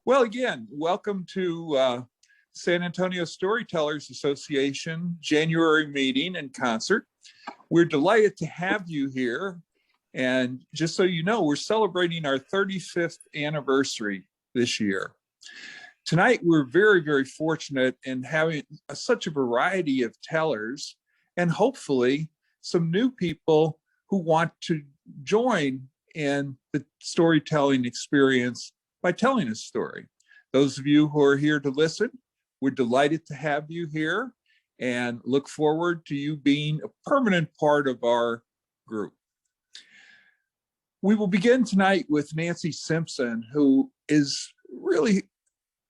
Well, again, welcome to San Antonio Storytellers Association January meeting and concert. We're delighted to have you here. And just so you know, we're celebrating our 35th anniversary this year. Tonight, we're very, very fortunate in having such a variety of tellers and hopefully some new people who want to join in the storytelling experience by telling a story. Those of you who are here to listen, we're delighted to have you here and look forward to you being a permanent part of our group. We will begin tonight with Emcee Simpson, who is really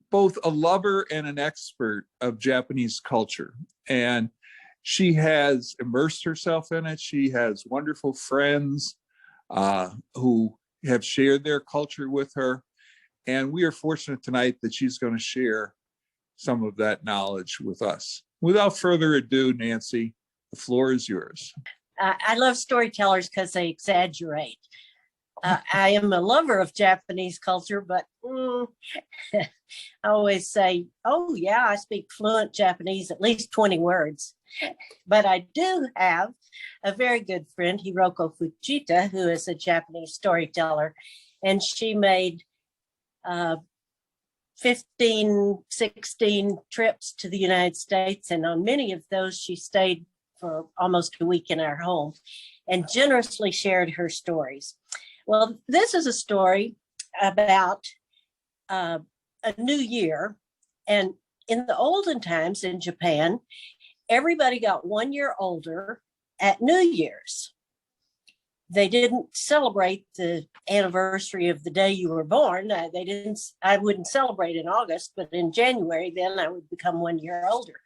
both a lover and an expert of Japanese culture. And she has immersed herself in it. She has wonderful friends who have shared their culture with her. And we are fortunate tonight that she's going to share some of that knowledge with us. Without further ado, Emcee, the floor is yours. I love storytellers because they exaggerate. I am a lover of Japanese culture, but I always say, oh yeah, I speak fluent Japanese, at least 20 words. But I do have a very good friend, Hiroko Fujita, who is a Japanese storyteller, and she made 15, 16 trips to the United States. And on many of those, she stayed for almost a week in our home and generously shared her stories. Well, this is a story about a new year. And in the olden times in Japan, everybody got 1 year older at New Year's. They didn't celebrate the anniversary of the day you were born. I wouldn't celebrate in August, but in January, then I would become 1 year older.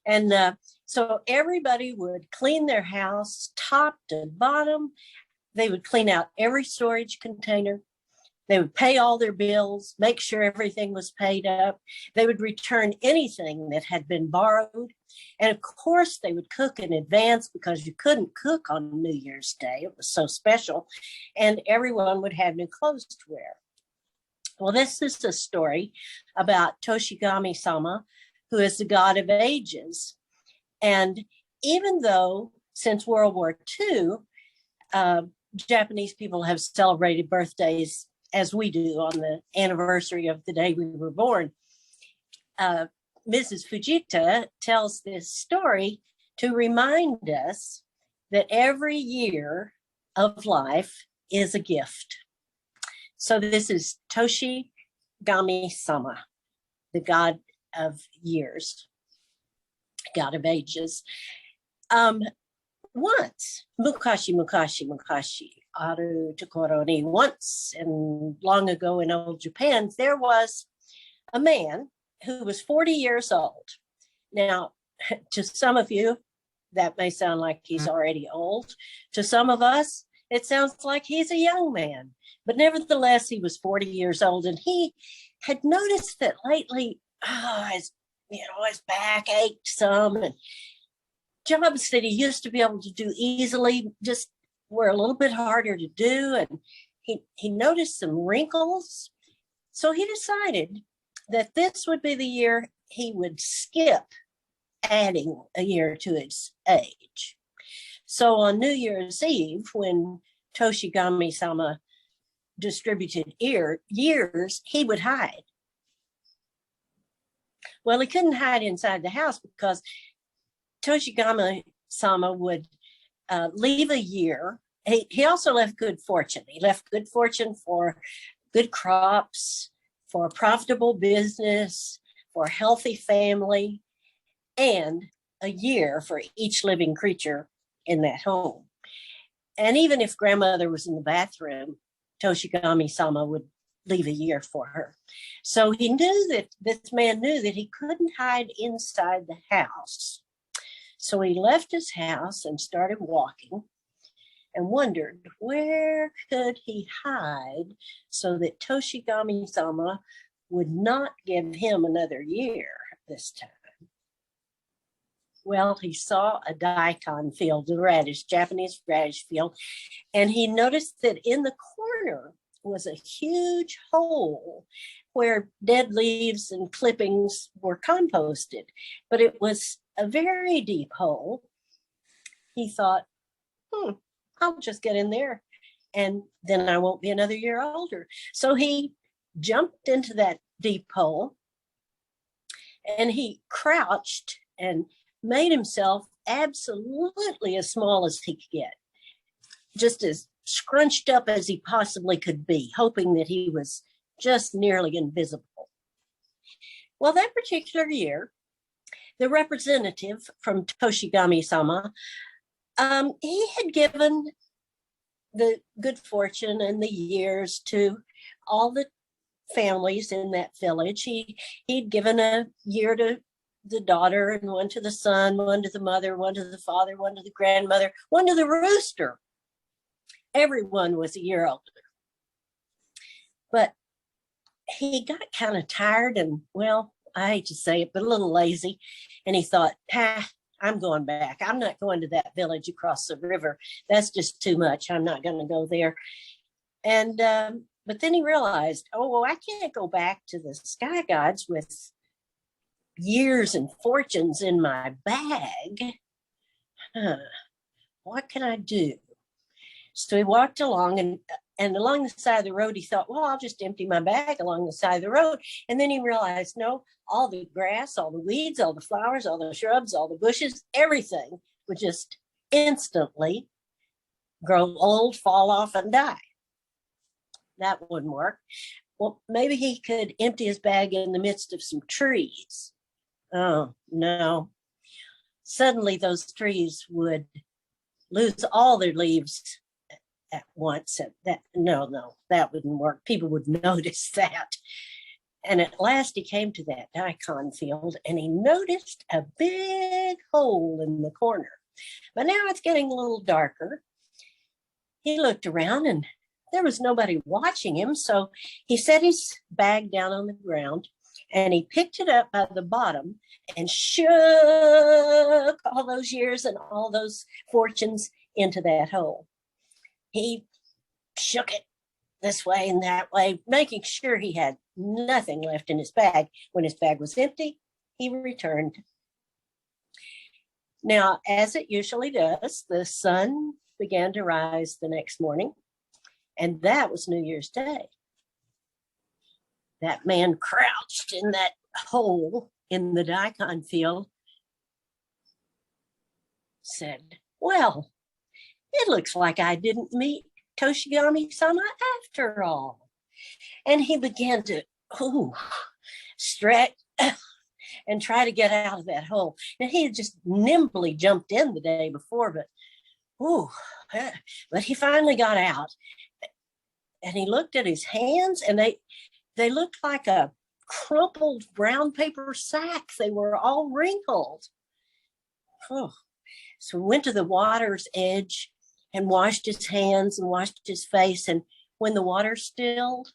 And so everybody would clean their house top to bottom. They would clean out every storage container. They would pay all their bills, make sure everything was paid up. They would return anything that had been borrowed. And of course, they would cook in advance because you couldn't cook on New Year's Day. It was so special. And everyone would have new clothes to wear. Well, this is a story about Toshigami-sama, who is the god of ages. And even though since World War II, Japanese people have celebrated birthdays as we do on the anniversary of the day we were born, Mrs. Fujita tells this story to remind us that every year of life is a gift. So this is Toshigami-sama, the god of years, god of ages. Once, mukashi, aru tokoro ni, once and long ago in old Japan, there was a man who was 40 years old. Now, to some of you, that may sound like he's already old. To some of us, it sounds like he's a young man. But nevertheless, he was 40 years old, and he had noticed that lately, his back ached some, and jobs that he used to be able to do easily just were a little bit harder to do. And he noticed some wrinkles. So he decided that this would be the year he would skip adding a year to his age. So on New Year's Eve, when Toshigami-sama distributed years, he would hide. Well, he couldn't hide inside the house because Toshigami-sama would leave a year. He also left good fortune. He left good fortune for good crops, for a profitable business, for a healthy family, and a year for each living creature in that home. And even if grandmother was in the bathroom, Toshigami-sama would leave a year for her. So he knew that this man knew that he couldn't hide inside the house. So he left his house and started walking and wondered where could he hide so that Toshigami-sama would not give him another year this time. Well, he saw a daikon field, a Japanese radish field, and he noticed that in the corner was a huge hole where dead leaves and clippings were composted, but it was a very deep hole. He thought, I'll just get in there and then I won't be another year older. So he jumped into that deep hole and he crouched and made himself absolutely as small as he could get, just as scrunched up as he possibly could be, hoping that he was just nearly invisible. Well, that particular year, the representative from Toshigami-sama, he had given the good fortune and the years to all the families in that village. He'd given a year to the daughter and one to the son, one to the mother, one to the father, one to the grandmother, one to the rooster. Everyone was a year older. But he got kind of tired and, well, I hate to say it, but a little lazy. And he thought, I'm going back. I'm not going to that village across the river. That's just too much. I'm not going to go there. And, but then he realized, well, I can't go back to the sky gods with years and fortunes in my bag. What can I do? So he walked along and along the side of the road, he thought, well, I'll just empty my bag along the side of the road. And then he realized, no, all the grass, all the weeds, all the flowers, all the shrubs, all the bushes, everything would just instantly grow old, fall off, and die. That wouldn't work. Well, maybe he could empty his bag in the midst of some trees. Oh, no. Suddenly those trees would lose all their leaves at once. That wouldn't work. People would notice that. And at last he came to that daikon field and he noticed a big hole in the corner. But now it's getting a little darker. He looked around and there was nobody watching him. So he set his bag down on the ground and he picked it up by the bottom and shook all those years and all those fortunes into that hole. He shook it this way and that way, making sure he had nothing left in his bag. When his bag was empty, he returned. Now, as it usually does, the sun began to rise the next morning, and that was New Year's Day. That man crouched in that hole in the daikon field, said, well, it looks like I didn't meet Toshigami-sama after all. And he began to stretch and try to get out of that hole. And he had just nimbly jumped in the day before, but he finally got out. And he looked at his hands and they looked like a crumpled brown paper sack. They were all wrinkled. So he went to the water's edge and washed his hands and washed his face. And when the water stilled,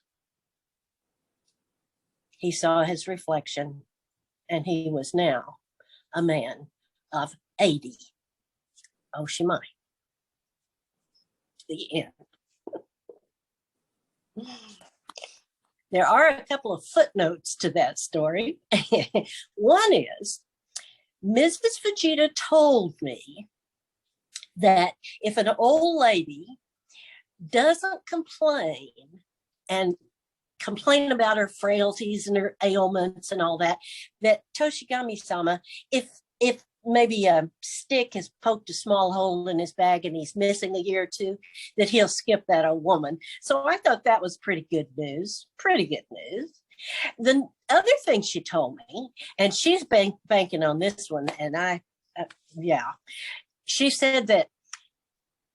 he saw his reflection, and he was now a man of 80. Oshimai. The end. There are a couple of footnotes to that story. One is, Mrs. Fujita told me that if an old lady doesn't complain about her frailties and her ailments and all that, that Toshigami-sama, if maybe a stick has poked a small hole in his bag and he's missing a year or two, that he'll skip that old woman. So I thought that was pretty good news. The other thing she told me, and she's banking on this one, and she said that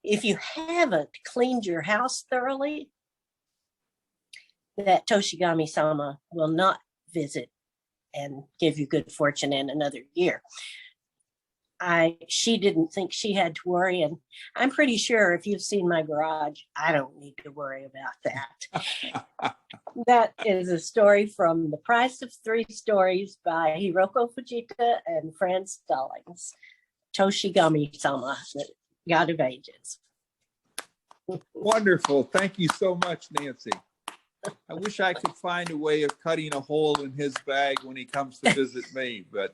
if you haven't cleaned your house thoroughly, that Toshigami-sama will not visit and give you good fortune in another year. She didn't think she had to worry, and I'm pretty sure if you've seen my garage, I don't need to worry about that. That is a story from The Price of Three Stories by Hiroko Fujita and Franz Stallings. Toshigami-sama, the God of Ages. Wonderful. Thank you so much, Nancy. I wish I could find a way of cutting a hole in his bag when he comes to visit me, but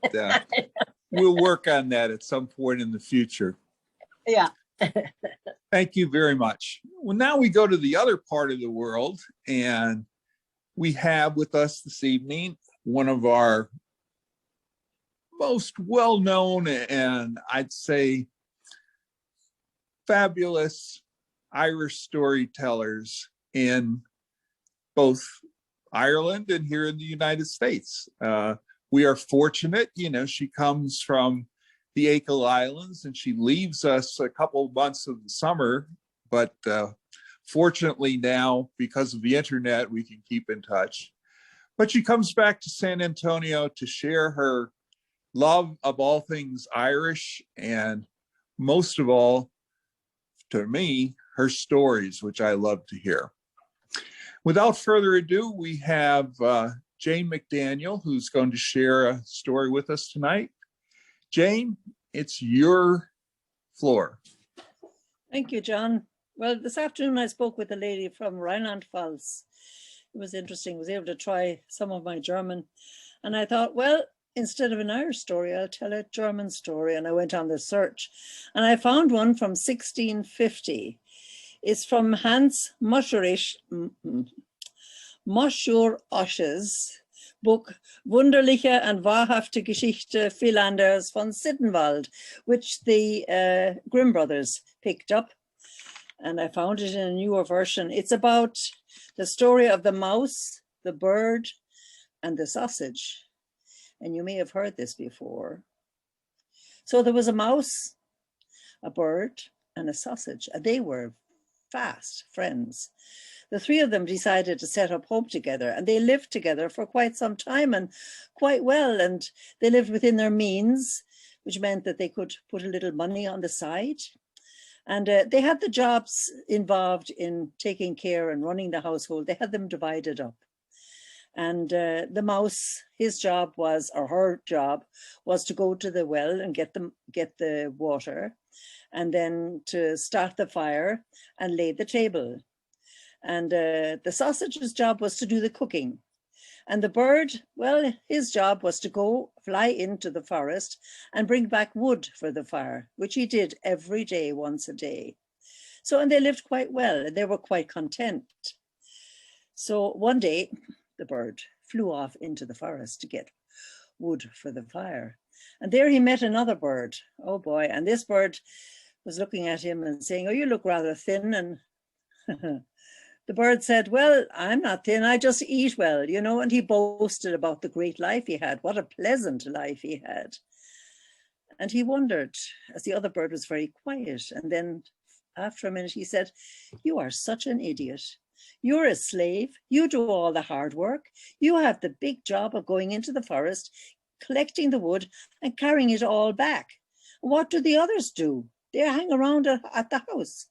we'll work on that at some point in the future. Yeah. Thank you very much. Well, now we go to the other part of the world, and we have with us this evening one of our most well-known and I'd say fabulous Irish storytellers in both Ireland and here in the United States. We are fortunate, she comes from the Achill Islands and she leaves us a couple of months of the summer, but fortunately now, because of the internet, we can keep in touch. But she comes back to San Antonio to share her love of all things Irish, and most of all, to me, her stories, which I love to hear. Without further ado, we have Jane McDaniel, who's going to share a story with us tonight. Jane, it's your floor. Thank you, John. Well, this afternoon I spoke with a lady from Rheinland-Pfalz. It was interesting. I was able to try some of my German. And I thought, well, instead of an Irish story, I'll tell a German story. And I went on the search. And I found one from 1650. It's from Hans Moschur-Osch's book, Wunderliche and wahrhafte Geschichte Philanders von Sittenwald, which the Grimm brothers picked up. And I found it in a newer version. It's about the story of the mouse, the bird, and the sausage. And you may have heard this before. So there was a mouse, a bird, and a sausage. And they were fast friends. The three of them decided to set up home together, and they lived together for quite some time and quite well. And they lived within their means, which meant that they could put a little money on the side. And they had the jobs involved in taking care and running the household. They had them divided up. And the mouse, his job was, or her job, was to go to the well and get the water, and then to start the fire and lay the table. And the sausage's job was to do the cooking. And the bird, well, his job was to go fly into the forest and bring back wood for the fire, which he did every day, once a day. So, and they lived quite well, and they were quite content. So one day, the bird flew off into the forest to get wood for the fire. And there he met another bird. Oh boy, and this bird was looking at him and saying, "Oh, you look rather thin." And the bird said, "Well, I'm not thin, I just eat well," and he boasted about the great life he had. What a pleasant life he had. And he wondered, as the other bird was very quiet. And then after a minute, he said, "You are such an idiot. You're a slave. You do all the hard work. You have the big job of going into the forest, collecting the wood and carrying it all back. What do the others do? They hang around at the house."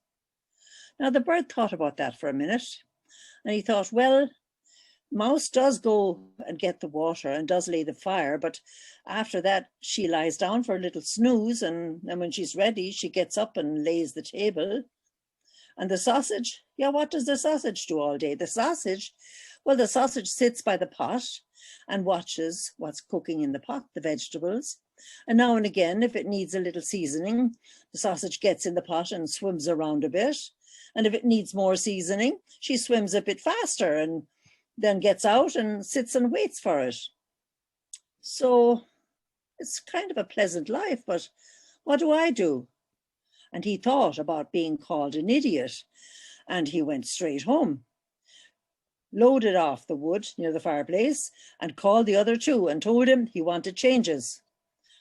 Now the bird thought about that for a minute, and he thought, well, mouse does go and get the water and does lay the fire, but after that she lies down for a little snooze, and then when she's ready, she gets up and lays the table. And the sausage, yeah, what does the sausage do all day? The sausage sits by the pot and watches what's cooking in the pot, the vegetables. And now and again, if it needs a little seasoning, the sausage gets in the pot and swims around a bit. And if it needs more seasoning, she swims a bit faster and then gets out and sits and waits for it. So it's kind of a pleasant life, but what do I do? And he thought about being called an idiot, and he went straight home, loaded off the wood near the fireplace, and called the other two and told him he wanted changes.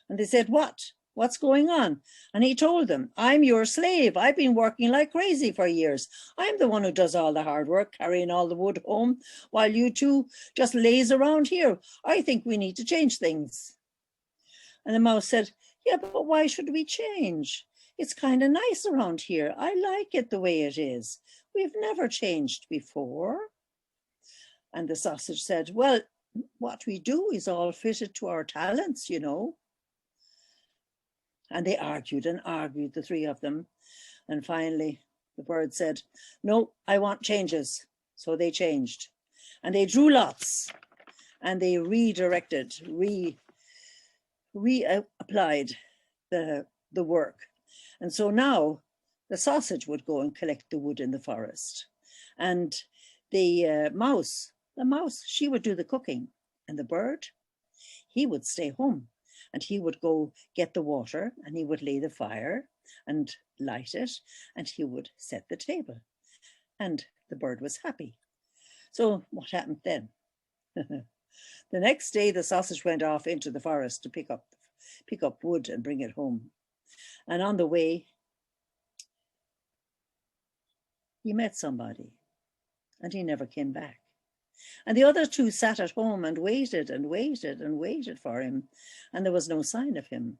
And they said, "What's going on?" And he told them, "I'm your slave. I've been working like crazy for years. I'm the one who does all the hard work, carrying all the wood home, while you two just laze around here. I think we need to change things." And the mouse said, "Yeah, but why should we change? It's kind of nice around here. I like it the way it is. We've never changed before." And the sausage said, "Well, what we do is all fitted to our talents, And they argued and argued, the three of them. And finally, the bird said, "No, I want changes." So they changed. And they drew lots and they redirected, reapplied the work. And so now the sausage would go and collect the wood in the forest. And the mouse, she would do the cooking. And the bird, he would stay home and he would go get the water and he would lay the fire and light it and he would set the table. And the bird was happy. So what happened then? The next day, the sausage went off into the forest to pick up wood and bring it home. And on the way, he met somebody and he never came back. And the other two sat at home and waited and waited and waited for him. And there was no sign of him.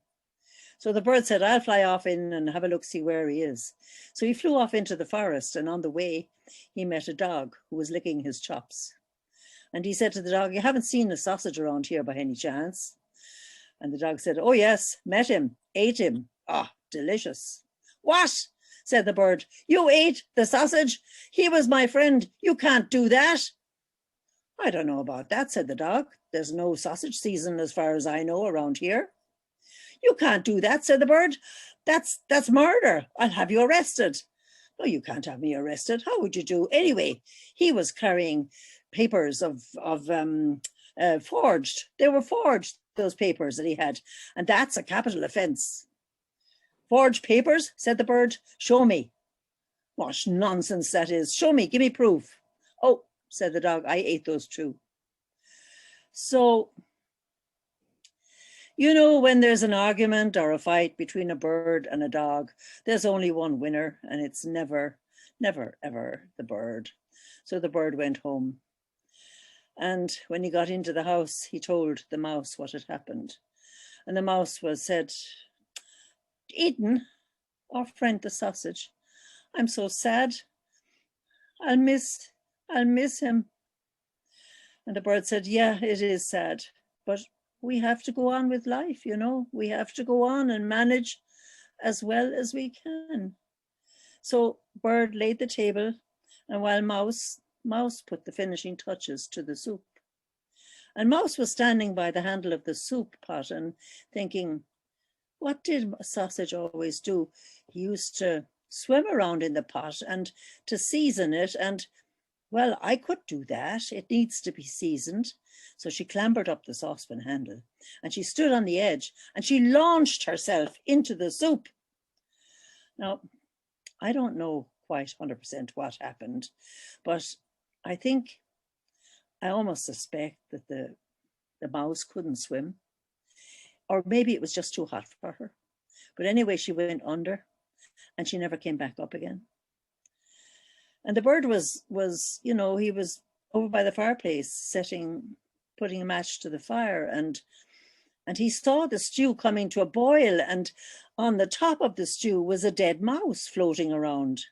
So the bird said, I'll fly off in and have a look, see where he is. So he flew off into the forest, and on the way, he met a dog who was licking his chops. And he said to the dog, you haven't seen a sausage around here by any chance? And the dog said, oh yes, met him, ate him. Ah, delicious. What? Said the bird. You ate the sausage? He was my friend. You can't do that. I don't know about that, said the dog. There's no sausage season as far as I know around here. You can't do that, said the bird. That's murder. I'll have you arrested. No, you can't have me arrested. How would you do? Anyway, he was carrying papers of forged. They were forged, those papers that he had. And that's a capital offense. Forged papers, said the bird. Show me. What nonsense that is. Show me, give me proof. Oh, said the dog, I ate those too. So, you know, when there's an argument or a fight between a bird and a dog, there's only one winner, and it's never, never, ever the bird. So the bird went home. And when he got into the house, he told the mouse what had happened. And the mouse said, Eden, our friend the sausage, I'm so sad. I'll miss him. And the bird said, yeah, it is sad, but we have to go on with life, you know. We have to go on and manage as well as we can. So bird laid the table, and while mouse put the finishing touches to the soup. And mouse was standing by the handle of the soup pot and thinking, what did sausage always do? He used to swim around in the pot and to season it, and well, I could do that. It needs to be seasoned. So she clambered up the saucepan handle and she stood on the edge and she launched herself into the soup. Now, I don't know quite 100% what happened, but I almost suspect that the mouse couldn't swim, or maybe it was just too hot for her. But anyway, she went under and she never came back up again. And the bird was, you know, he was over by the fireplace putting a match to the fire, and he saw the stew coming to a boil, and on the top of the stew was a dead mouse floating around.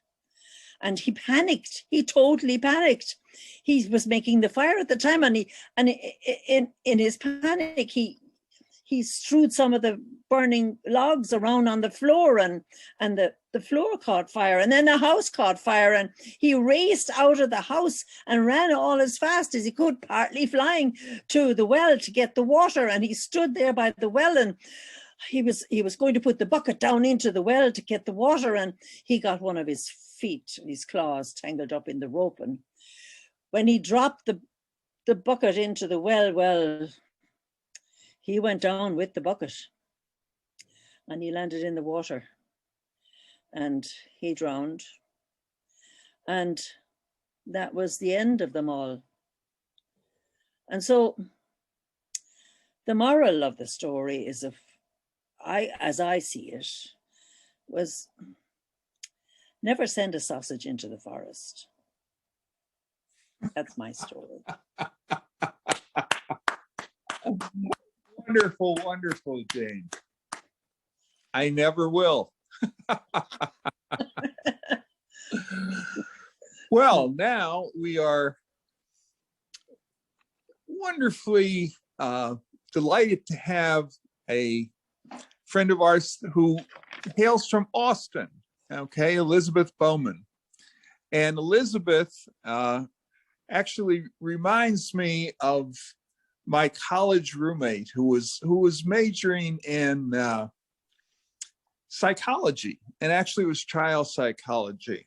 And he panicked. He totally panicked. He was making the fire at the time, and in his panic, he strewed some of the burning logs around on the floor, and the floor caught fire, and then the house caught fire, and he raced out of the house and ran all as fast as he could, partly flying to the well to get the water. And he stood there by the well, and he was going to put the bucket down into the well to get the water, and he got one of his feet, his claws, tangled up in the rope. And when he dropped the bucket into the well, he went down with the bucket and he landed in the water and he drowned. And that was the end of them all. And so the moral of the story is, as I see it, was never send a sausage into the forest. That's my story. Wonderful, wonderful, Jane. I never will. Well, now we are wonderfully delighted to have a friend of ours who hails from Austin, okay, Elizabeth Bowman. And Elizabeth, actually reminds me of my college roommate who was majoring in psychology, and actually was child psychology.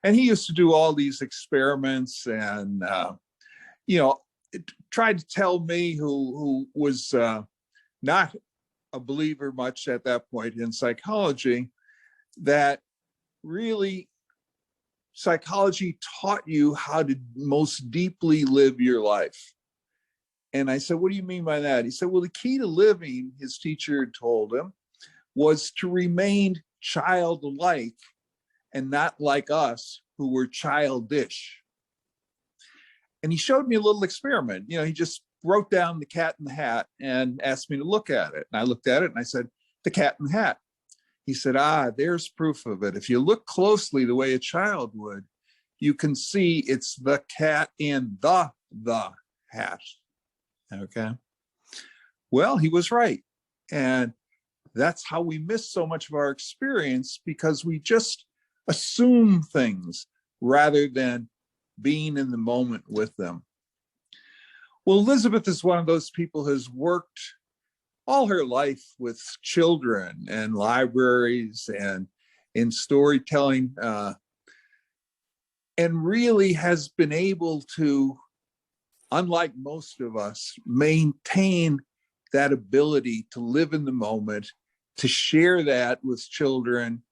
And he used to do all these experiments and, tried to tell me, who was not a believer much at that point in psychology, that really psychology taught you how to most deeply live your life. And I said, what do you mean by that? He said, well, the key to living, his teacher had told him, was to remain childlike and not like us who were childish. And he showed me a little experiment. He just wrote down the cat in the hat and asked me to look at it. And I looked at it and I said, the cat in the hat. He said, there's proof of it. If you look closely the way a child would, you can see it's the cat in the hat. Okay. Well, he was right. And that's how we miss so much of our experience, because we just assume things rather than being in the moment with them. Well, Elizabeth is one of those people who has worked all her life with children and libraries and in storytelling, and really has been able to, unlike most of us, maintain that ability to live in the moment, to share that with children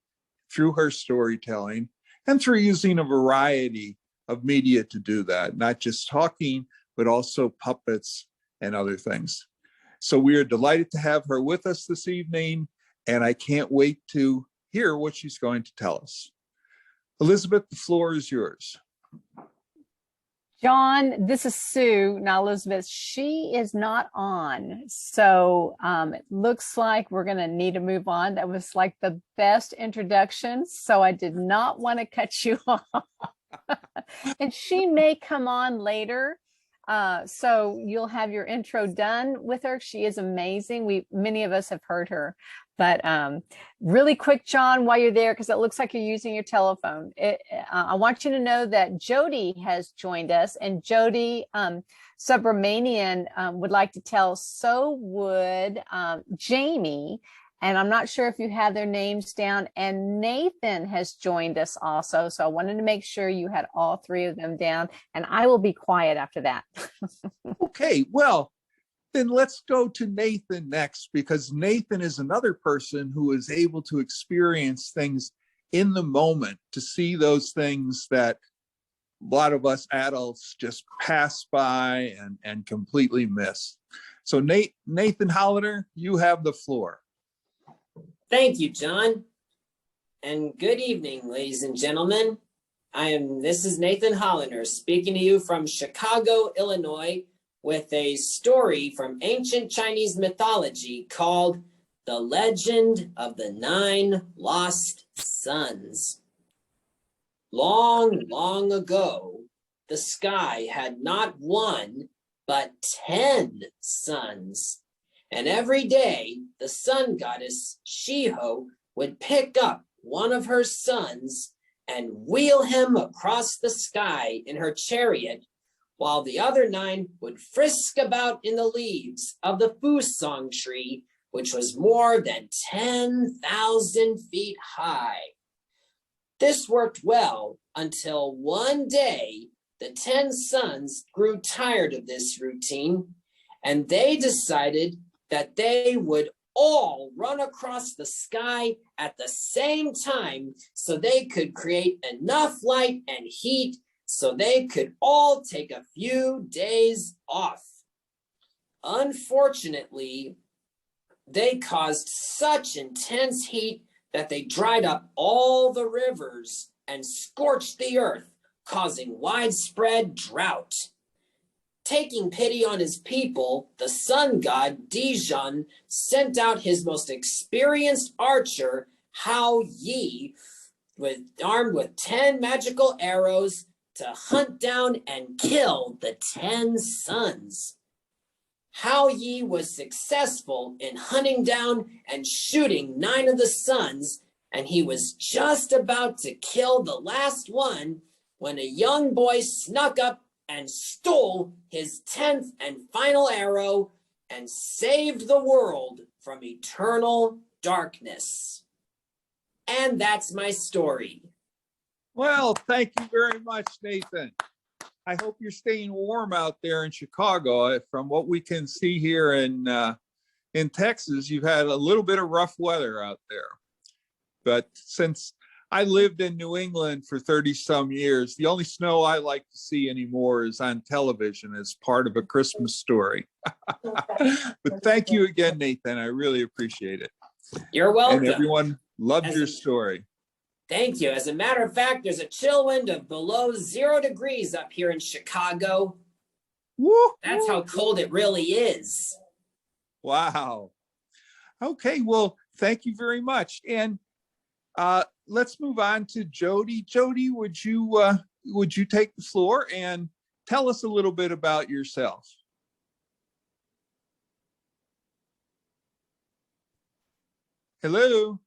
through her storytelling and through using a variety of media to do that, not just talking, but also puppets and other things. So we are delighted to have her with us this evening, and I can't wait to hear what she's going to tell us. Elizabeth, the floor is yours. John, this is Sue, not Elizabeth. She is not on. So it looks like we're going to need to move on. That was like the best introduction. So I did not want to cut you off. And she may come on later. So you'll have your intro done with her. She is amazing. Many of us have heard her. But really quick, John, while you're there, because it looks like you're using your telephone, I want you to know that Jodie has joined us, and Jodie Subramanian would like to tell, so would Jamie, and I'm not sure if you have their names down, and Nathan has joined us also. So I wanted to make sure you had all three of them down, and I will be quiet after that. Okay, well, then let's go to Nathan next, because Nathan is another person who is able to experience things in the moment, to see those things that a lot of us adults just pass by and completely miss. So Nathan Holiner, you have the floor. Thank you, John. And good evening, ladies and gentlemen. This is Nathan Holiner speaking to you from Chicago, Illinois, with a story from ancient Chinese mythology called The Legend of the Nine Lost Suns. Long, long ago, the sky had not one, but 10 suns. And every day, the sun goddess Shiho would pick up one of her sons and wheel him across the sky in her chariot, while the other 9 would frisk about in the leaves of the Fusong tree, which was more than 10,000 feet high. This worked well until one day the 10 sons grew tired of this routine, and they decided that they would all run across the sky at the same time so they could create enough light and heat so they could all take a few days off. Unfortunately, they caused such intense heat that they dried up all the rivers and scorched the earth, causing widespread drought. Taking pity on his people, the sun god Dijon sent out his most experienced archer, Hao Yi, armed with 10 magical arrows, to hunt down and kill the 10 sons. Hao Yi was successful in hunting down and shooting 9 of the sons, and he was just about to kill the last one when a young boy snuck up and stole his 10th and final arrow and saved the world from eternal darkness. And that's my story. Well, thank you very much, Nathan. I hope you're staying warm out there in Chicago. From what we can see here in Texas, you've had a little bit of rough weather out there. But since I lived in New England for 30 some years, the only snow I like to see anymore is on television as part of a Christmas story. But thank you again, Nathan. I really appreciate it. You're welcome. And everyone loved your story. Thank you. As a matter of fact, there's a chill wind of below 0 degrees up here in Chicago. Woo! That's how cold it really is. Wow. Okay, well, thank you very much. And let's move on to Jodie. Jodie, would you take the floor and tell us a little bit about yourself? Hello.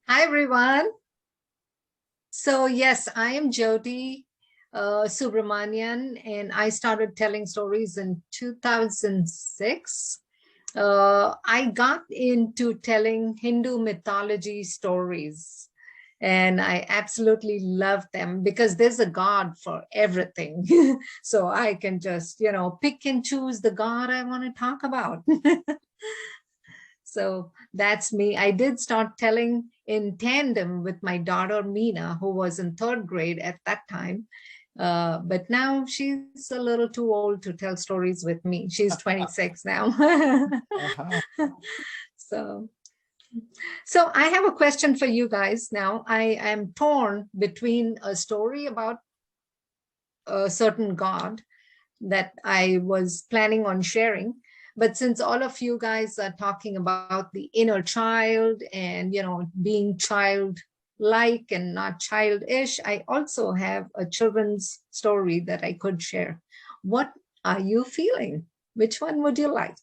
Hi, everyone. So yes, I am Jodie Subramanian, and I started telling stories in 2006. I got into telling Hindu mythology stories, and I absolutely love them because there's a God for everything. So I can just, pick and choose the God I want to talk about. So that's me. I did start telling in tandem with my daughter, Meena, who was in 3rd grade at that time. But now she's a little too old to tell stories with me. She's 26 now. So I have a question for you guys now. I am torn between a story about a certain God that I was planning on sharing. But since all of you guys are talking about the inner child and, being childlike and not childish, I also have a children's story that I could share. What are you feeling? Which one would you like?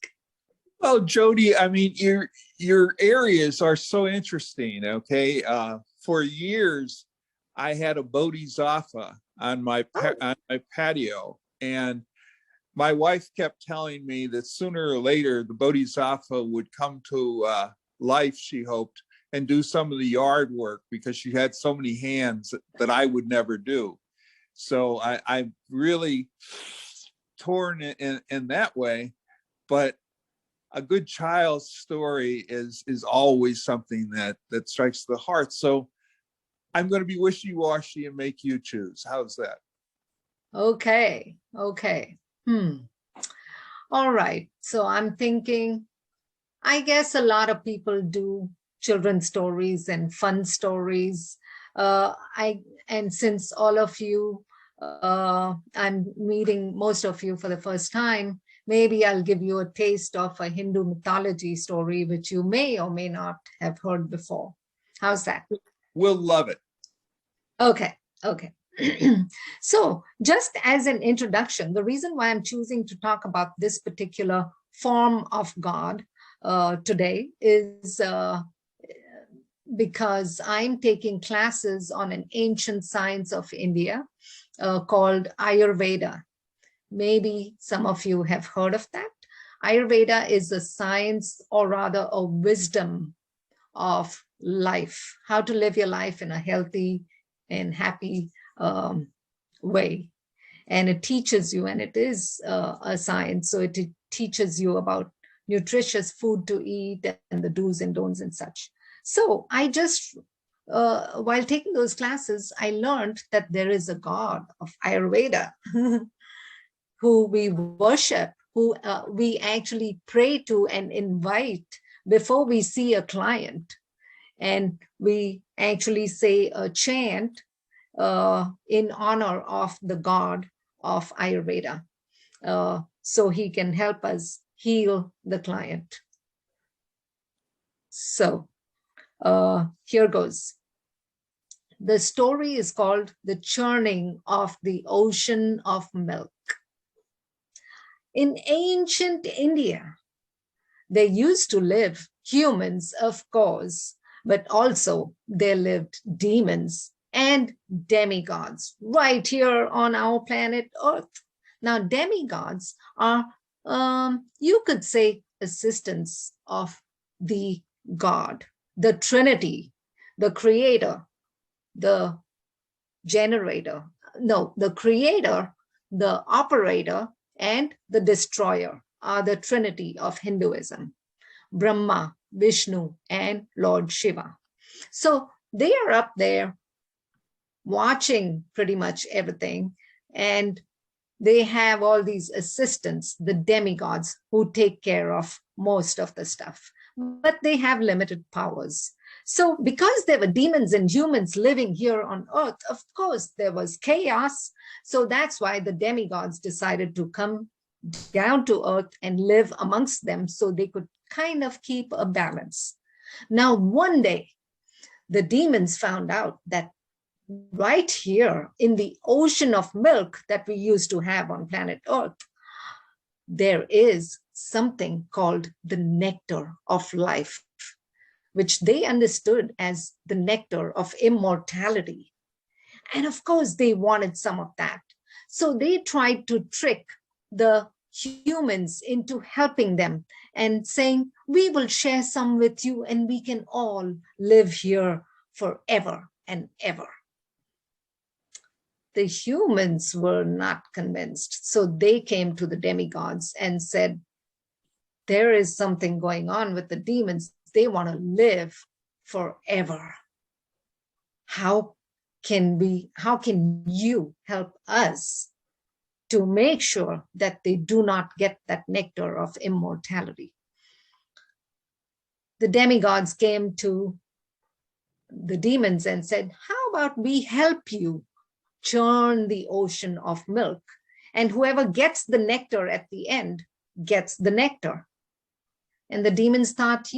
Well, Jodie, I mean, your areas are so interesting, okay? For years, I had a bodhisattva on my patio, and my wife kept telling me that sooner or later the bodhisattva would come to life, she hoped, and do some of the yard work because she had so many hands that I would never do. So I'm really torn in that way. But a good child's story is always something that strikes the heart. So I'm going to be wishy-washy and make you choose. How's that? Okay. All right. So I'm thinking, I guess a lot of people do children's stories and fun stories. And since all of you, I'm meeting most of you for the first time, maybe I'll give you a taste of a Hindu mythology story, which you may or may not have heard before. How's that? We'll love it. Okay. So just as an introduction, the reason why I'm choosing to talk about this particular form of God today is because I'm taking classes on an ancient science of India called Ayurveda. Maybe some of you have heard of that. Ayurveda is a science, or rather a wisdom of life, how to live your life in a healthy and happy way. And it teaches you, and it is a science, so it teaches you about nutritious food to eat and the do's and don'ts and such. So I just, while taking those classes, I learned that there is a God of Ayurveda who we worship, who we actually pray to and invite before we see a client. And we actually say a chant in honor of the God of Ayurveda, so he can help us heal the client. So here goes. The story is called The Churning of the Ocean of Milk. In ancient India, there used to live humans, of course, but also there lived demons and demigods right here on our planet Earth. Now, demigods are, you could say, assistants of the God, the Trinity, the creator, the generator, no, the creator, the operator, and the destroyer are the Trinity of Hinduism: Brahma, Vishnu, and Lord Shiva. So they are up there watching pretty much everything, and they have all these assistants, the demigods, who take care of most of the stuff, but they have limited powers. So because there were demons and humans living here on earth, of course, there was chaos. So that's why the demigods decided to come down to earth and live amongst them so they could kind of keep a balance. Now, one day, the demons found out that right here in the ocean of milk that we used to have on planet Earth, there is something called the nectar of life, which they understood as the nectar of immortality. And of course, they wanted some of that. So they tried to trick the humans into helping them and saying, we will share some with you and we can all live here forever and ever. The humans were not convinced. So they came to the demigods and said, there is something going on with the demons. They want to live forever. How can you help us to make sure that they do not get that nectar of immortality? The demigods came to the demons and said, how about we help you churn the ocean of milk, and whoever gets the nectar at the end gets the nectar. And the demons thought,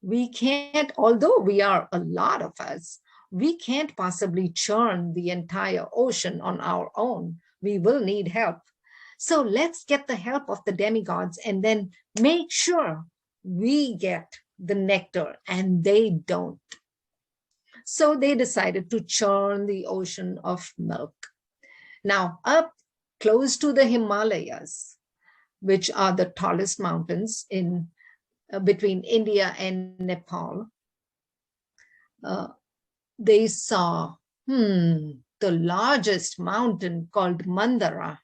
we can't, although we are a lot of us, we can't possibly churn the entire ocean on our own. We will need help. So let's get the help of the demigods and then make sure we get the nectar and they don't. So they decided to churn the ocean of milk. Now, up close to the Himalayas, which are the tallest mountains in between India and Nepal, they saw the largest mountain called Mandara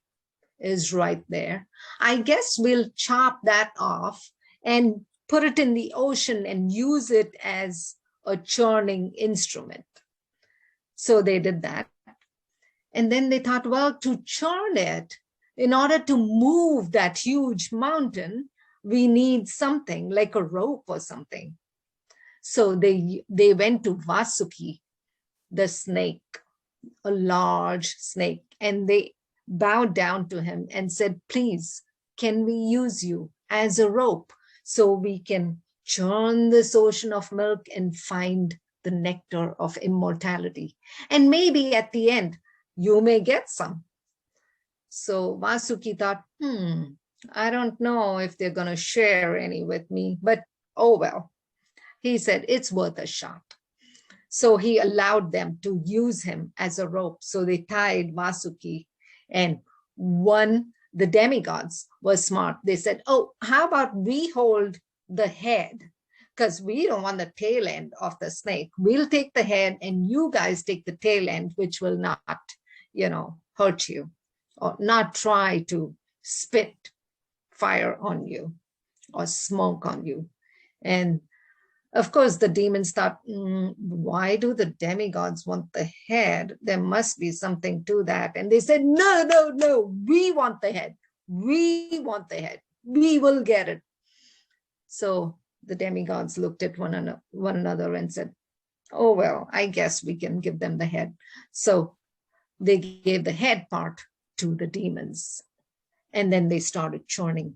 is right there. I guess we'll chop that off and put it in the ocean and use it as a churning instrument. So they did that. And then they thought, well, to churn it, in order to move that huge mountain, we need something like a rope or something. So they went to Vasuki, the snake, a large snake, and they bowed down to him and said, please, can we use you as a rope so we can churn this ocean of milk and find the nectar of immortality? And maybe at the end, you may get some. So Vasuki thought, I don't know if they're going to share any with me, but oh well. He said, it's worth a shot. So he allowed them to use him as a rope. So they tied Vasuki, and the demigods were smart. They said, oh, how about we hold the head, because we don't want the tail end of the snake. We'll take the head and you guys take the tail end, which will not, hurt you or not try to spit fire on you or smoke on you. And of course, the demons thought, why do the demigods want the head? There must be something to that. And they said, no, we want the head. We want the head. We will get it. So the demigods looked at one another and said, oh, well, I guess we can give them the head. So they gave the head part to the demons. And then they started churning.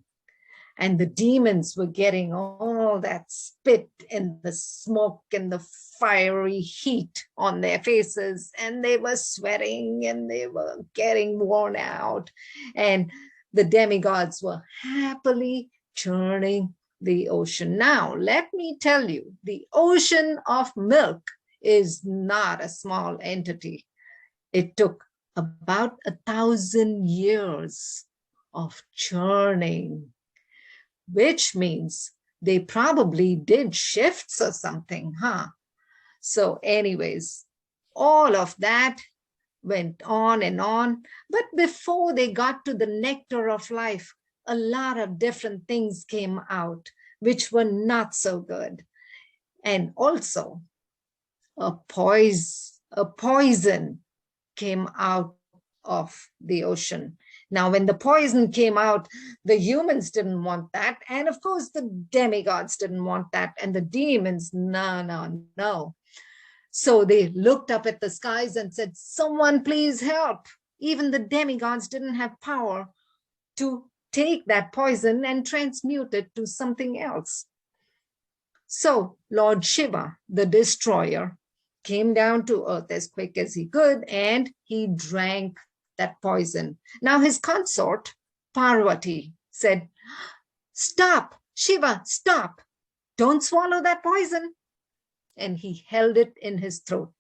And the demons were getting all that spit and the smoke and the fiery heat on their faces. And they were sweating and they were getting worn out. And the demigods were happily churning the ocean. Now, let me tell you, the ocean of milk is not a small entity. It took about 1,000 years of churning, which means they probably did shifts or something, huh? So anyways, all of that went on and on. But before they got to the nectar of life, a lot of different things came out, which were not so good. And also a poison came out of the ocean. Now, when the poison came out, the humans didn't want that. And of course, the demigods didn't want that. And the demons, no. So they looked up at the skies and said, someone please help. Even the demigods didn't have power to take that poison and transmute it to something else. So Lord Shiva, the destroyer, came down to earth as quick as he could, and he drank that poison. Now his consort, Parvati, said, stop, Shiva, stop. Don't swallow that poison. And he held it in his throat.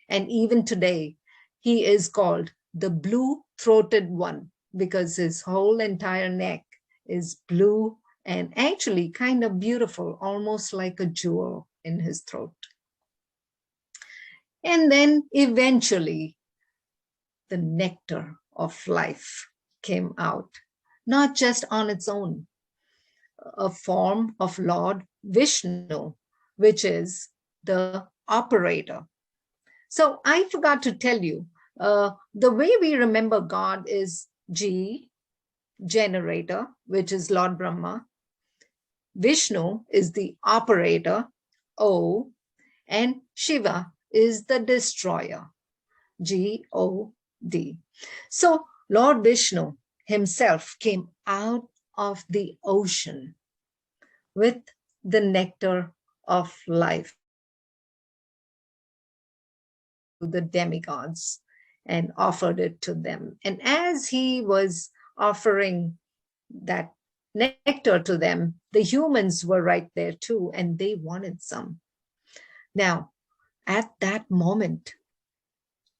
And even today, he is called the blue-throated one because his whole entire neck is blue and actually kind of beautiful, almost like a jewel in his throat. And then eventually, the nectar of life came out, not just on its own, a form of Lord Vishnu, which is the operator. So I forgot to tell you, the way we remember God is G, generator, which is Lord Brahma. Vishnu is the operator, O, and Shiva is the destroyer, G-O-D. So Lord Vishnu himself came out of the ocean with the nectar of life to the demigods and offered it to them. And as he was offering that nectar to them, the humans were right there too, and they wanted some. Now, at that moment,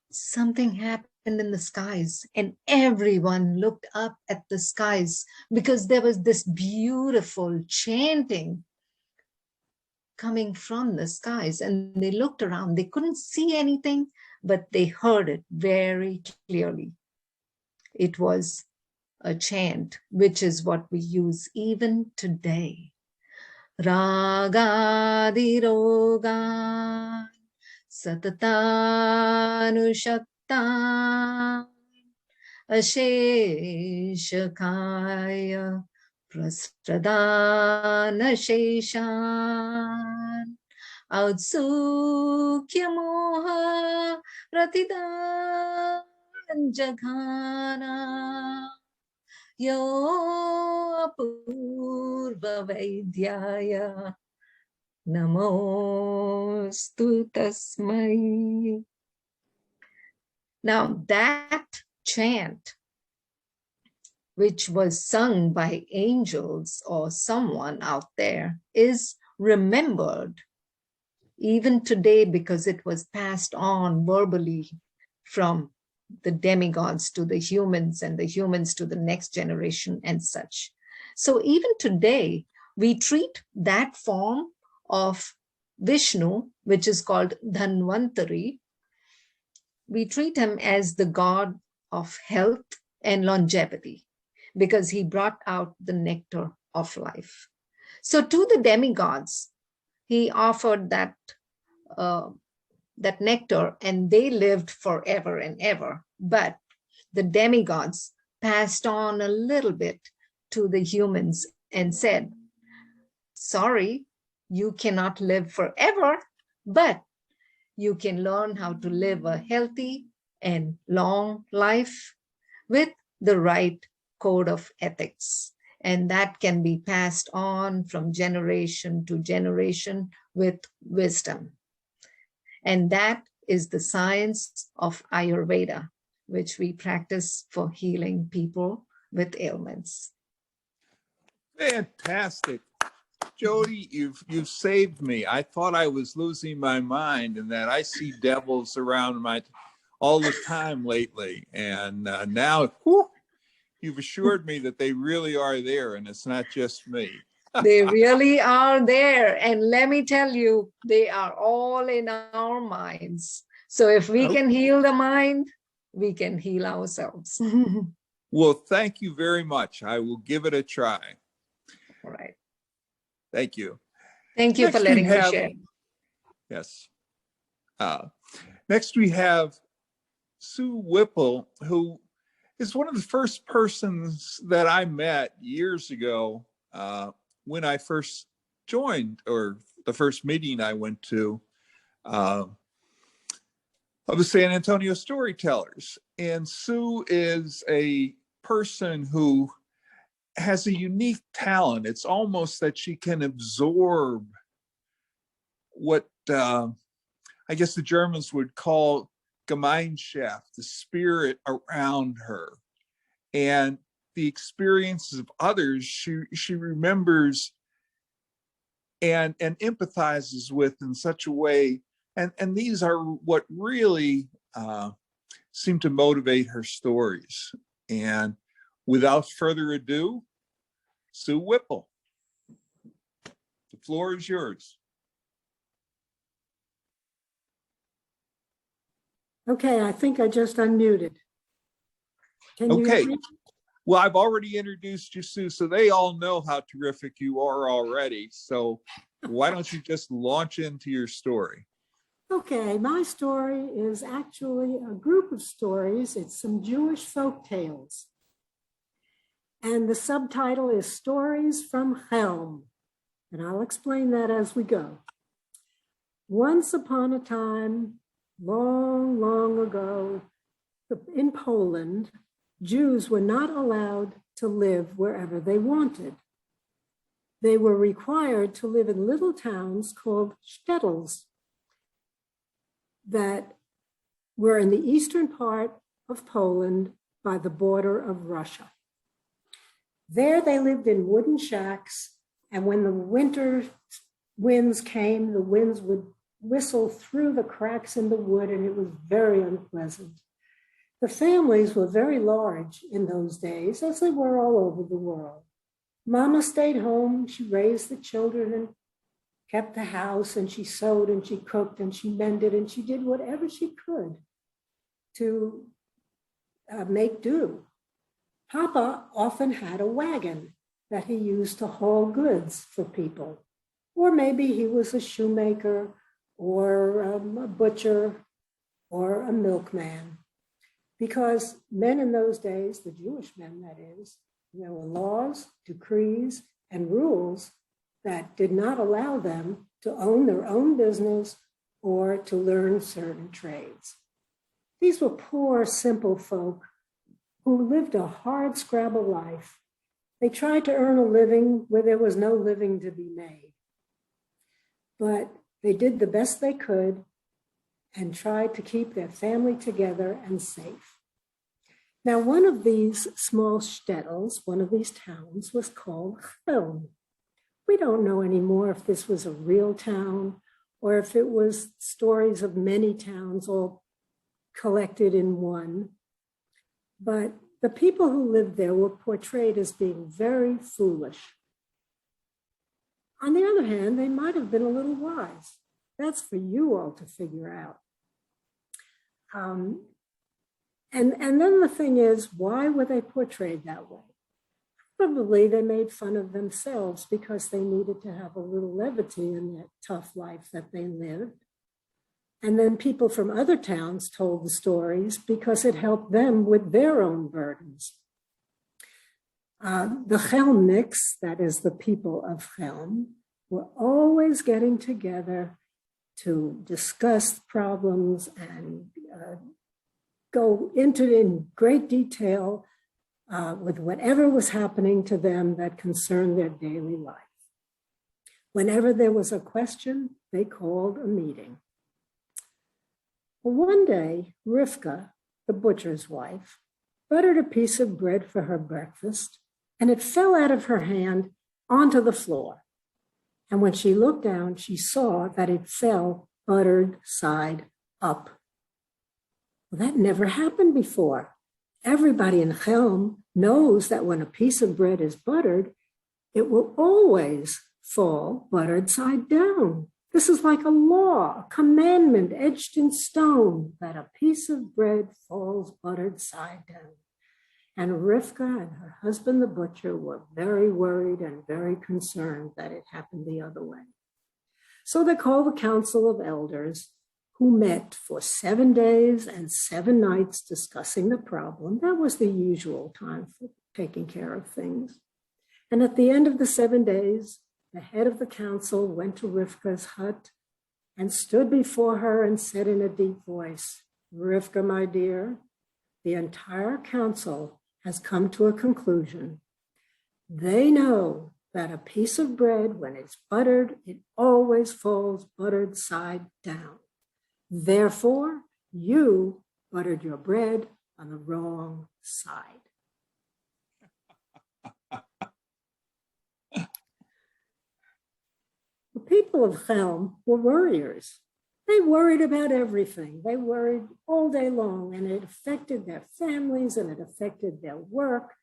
something happened in the skies, and everyone looked up at the skies because there was this beautiful chanting coming from the skies, and they looked around. They couldn't see anything, but they heard it very clearly. It was a chant, which is what we use even today. Ragadirogan satatanushakta asheshakaya prastradana sheshan autsukya moha ratidan jaghana yo apurva vaidyaya namostu tasmai. Now that chant, which was sung by angels or someone out there, is remembered even today because it was passed on verbally from the demigods to the humans and the humans to the next generation and such. So even today, we treat that form of Vishnu, which is called Dhanvantari. We treat him as the god of health and longevity because he brought out the nectar of life. So to the demigods, he offered that nectar, and they lived forever and ever. But the demigods passed on a little bit to the humans and said, sorry, you cannot live forever, but you can learn how to live a healthy and long life with the right code of ethics. And that can be passed on from generation to generation with wisdom. And that is the science of Ayurveda, which we practice for healing people with ailments. Fantastic. Jodie, you've saved me. I thought I was losing my mind and that I see devils around all the time lately. And now, whew, you've assured me that they really are there and it's not just me. They really are there. And let me tell you, they are all in our minds. So if we can heal the mind, we can heal ourselves. Well, thank you very much. I will give it a try. All right. Thank you. Thank you for letting me share. Yes. Next, we have Sue Whipple, who is one of the first persons that I met years ago when I first joined, or the first meeting I went to of the San Antonio Storytellers. And Sue is a person who has a unique talent. It's almost that she can absorb what I guess the Germans would call Gemeinschaft, the spirit around her, and the experiences of others she remembers and empathizes with in such a way. And these are what really seem to motivate her stories. And without further ado, Sue Whipple, the floor is yours. Okay, I think I just unmuted. Can you Okay. hear me? Well, I've already introduced you, Sue, so they all know how terrific you are already. So why don't you just launch into your story? Okay, my story is actually a group of stories. It's some Jewish folk tales. And the subtitle is Stories from Helm. And I'll explain that as we go. Once upon a time, long, long ago, in Poland, Jews were not allowed to live wherever they wanted. They were required to live in little towns called shtetls that were in the eastern part of Poland by the border of Russia. There they lived in wooden shacks, and when the winter winds came, the winds would whistle through the cracks in the wood, and it was very unpleasant. The families were very large in those days, as they were all over the world. Mama stayed home, she raised the children and kept the house, and she sewed and she cooked and she mended and she did whatever she could to make do. Papa often had a wagon that he used to haul goods for people. Or maybe he was a shoemaker or a butcher or a milkman. Because men in those days, the Jewish men that is, there were laws, decrees, and rules that did not allow them to own their own business or to learn certain trades. These were poor, simple folk who lived a hard scrabble life. They tried to earn a living where there was no living to be made. But they did the best they could and tried to keep their family together and safe. Now, one of these small shtetls, one of these towns, was called Chelm. We don't know anymore if this was a real town or if it was stories of many towns all collected in one. But the people who lived there were portrayed as being very foolish. On the other hand, they might have been a little wise. That's for you all to figure out. And then the thing is, why were they portrayed that way? Probably they made fun of themselves because they needed to have a little levity in that tough life that they lived. And then people from other towns told the stories because it helped them with their own burdens. The Chelmniks, that is the people of Chelm, were always getting together to discuss problems and go into in great detail with whatever was happening to them that concerned their daily life. Whenever there was a question, they called a meeting. Well, one day, Rivka, the butcher's wife, buttered a piece of bread for her breakfast, and it fell out of her hand onto the floor. And when she looked down, she saw that it fell buttered side up. Well, that never happened before. Everybody in Chelm knows that when a piece of bread is buttered, it will always fall buttered side down. This is like a law, a commandment etched in stone, that a piece of bread falls buttered side down. And Rivka and her husband, the butcher, were very worried and very concerned that it happened the other way. So they called the council of elders, who met for 7 days and 7 nights discussing the problem. That was the usual time for taking care of things. And at the end of the 7 days, the head of the council went to Rivka's hut and stood before her and said in a deep voice, "Rivka, my dear, the entire council has come to a conclusion. They know that a piece of bread, when it's buttered, it always falls buttered side down. Therefore, you buttered your bread on the wrong side." The people of Chelm were worriers. They worried about everything. They worried all day long, and it affected their families and it affected their work.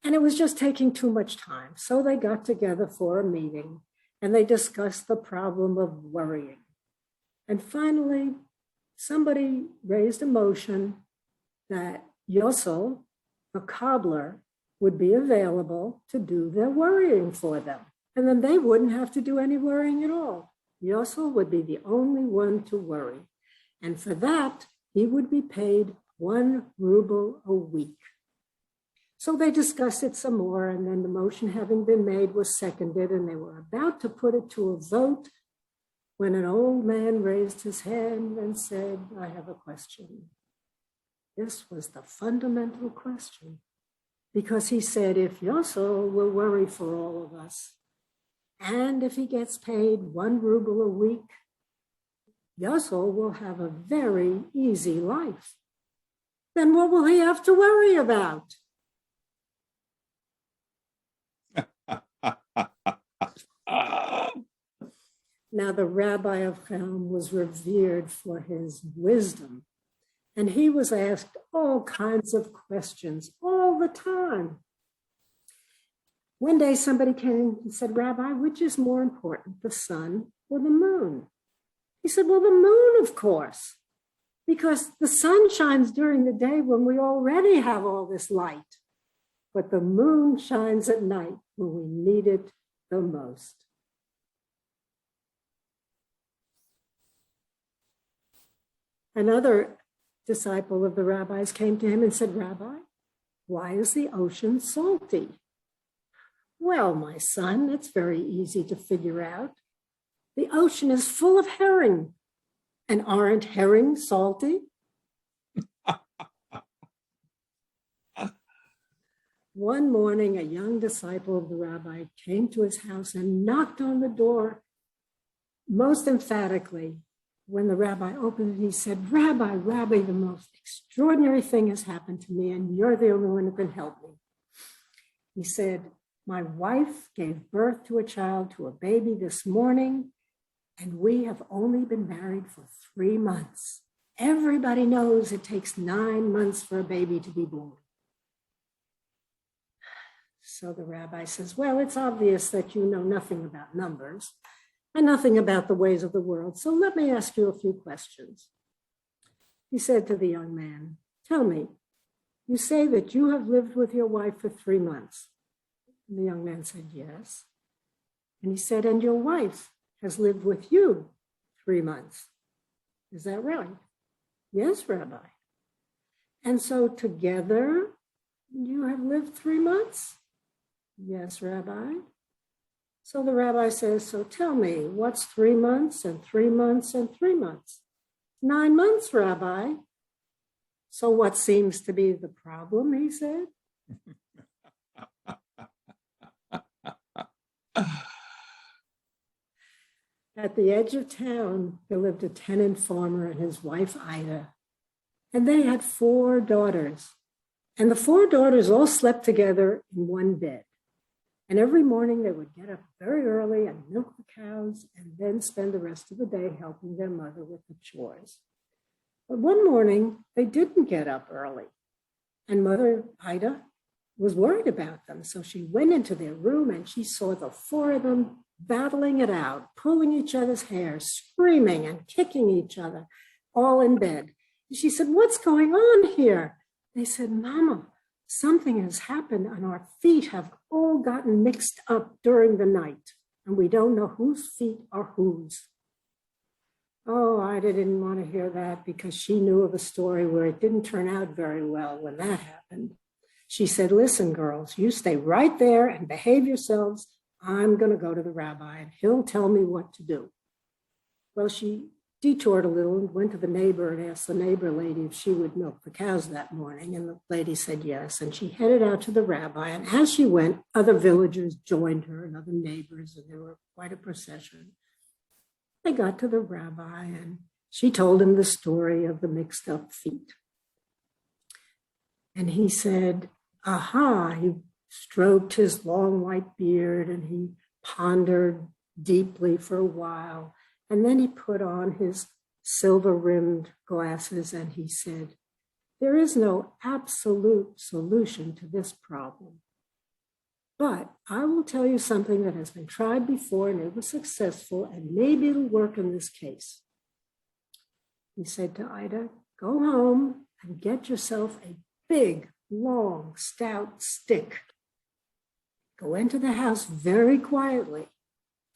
And it was just taking too much time. So they got together for a meeting and they discussed the problem of worrying. And finally, somebody raised a motion that Yossel, the cobbler, would be available to do their worrying for them. And then they wouldn't have to do any worrying at all. Yossel would be the only one to worry. And for that, he would be paid 1 ruble a week. So they discussed it some more, and then the motion having been made was seconded, and they were about to put it to a vote when an old man raised his hand and said, "I have a question." This was the fundamental question, because he said, if Yossel will worry for all of us, and if he gets paid 1 ruble a week, Yossel will have a very easy life. Then what will he have to worry about? Now, the rabbi of Chelm was revered for his wisdom, and he was asked all kinds of questions all the time. One day, somebody came and said, "Rabbi, which is more important, the sun or the moon?" He said, "Well, the moon, of course, because the sun shines during the day when we already have all this light, but the moon shines at night when we need it the most." Another disciple of the rabbi's came to him and said, "Rabbi, why is the ocean salty?" "Well, my son, it's very easy to figure out. The ocean is full of herring. And aren't herrings salty?" One morning, a young disciple of the rabbi came to his house and knocked on the door most emphatically. When the rabbi opened it, he said, "Rabbi, the most extraordinary thing has happened to me, and you're the only one who can help me." He said, "My wife gave birth to a child, to a baby this morning, and we have only been married for 3 months. Everybody knows it takes 9 months for a baby to be born." So the rabbi says, "Well, it's obvious that you know nothing about numbers and nothing about the ways of the world. So let me ask you a few questions." He said to the young man, "Tell me, you say that you have lived with your wife for 3 months. And the young man said, "Yes." And he said, "And your wife has lived with you 3 months. Is that right?" "Yes, Rabbi." "And so together you have lived 3 months?" "Yes, Rabbi." So the rabbi says, "So tell me, what's 3 months and 3 months and 3 months?" "9 months, Rabbi." "So what seems to be the problem?" he said. At the edge of town, there lived a tenant farmer and his wife, Ida, and they had 4 daughters. And the 4 daughters all slept together in one bed. And every morning they would get up very early and milk the cows and then spend the rest of the day helping their mother with the chores. But one morning, they didn't get up early. And Mother Ida was worried about them. So she went into their room and she saw the four of them battling it out, pulling each other's hair, screaming and kicking each other, all in bed. And she said, "What's going on here?" They said, "Mama, something has happened and our feet have all gotten mixed up during the night and we don't know whose feet are whose." Oh, Ida didn't want to hear that because she knew of a story where it didn't turn out very well when that happened. She said, "Listen, girls, you stay right there and behave yourselves. I'm going to go to the rabbi and he'll tell me what to do." Well, she detoured a little and went to the neighbor and asked the neighbor lady if she would milk the cows that morning. And the lady said yes. And she headed out to the rabbi. And as she went, other villagers joined her and other neighbors, and there were quite a procession. They got to the rabbi and she told him the story of the mixed up feet. And he said, aha, he stroked his long white beard and he pondered deeply for a while. And then he put on his silver-rimmed glasses and he said, "There is no absolute solution to this problem. But I will tell you something that has been tried before and it was successful, and maybe it'll work in this case." He said to Ida, "Go home and get yourself a big, long, stout stick. Go into the house very quietly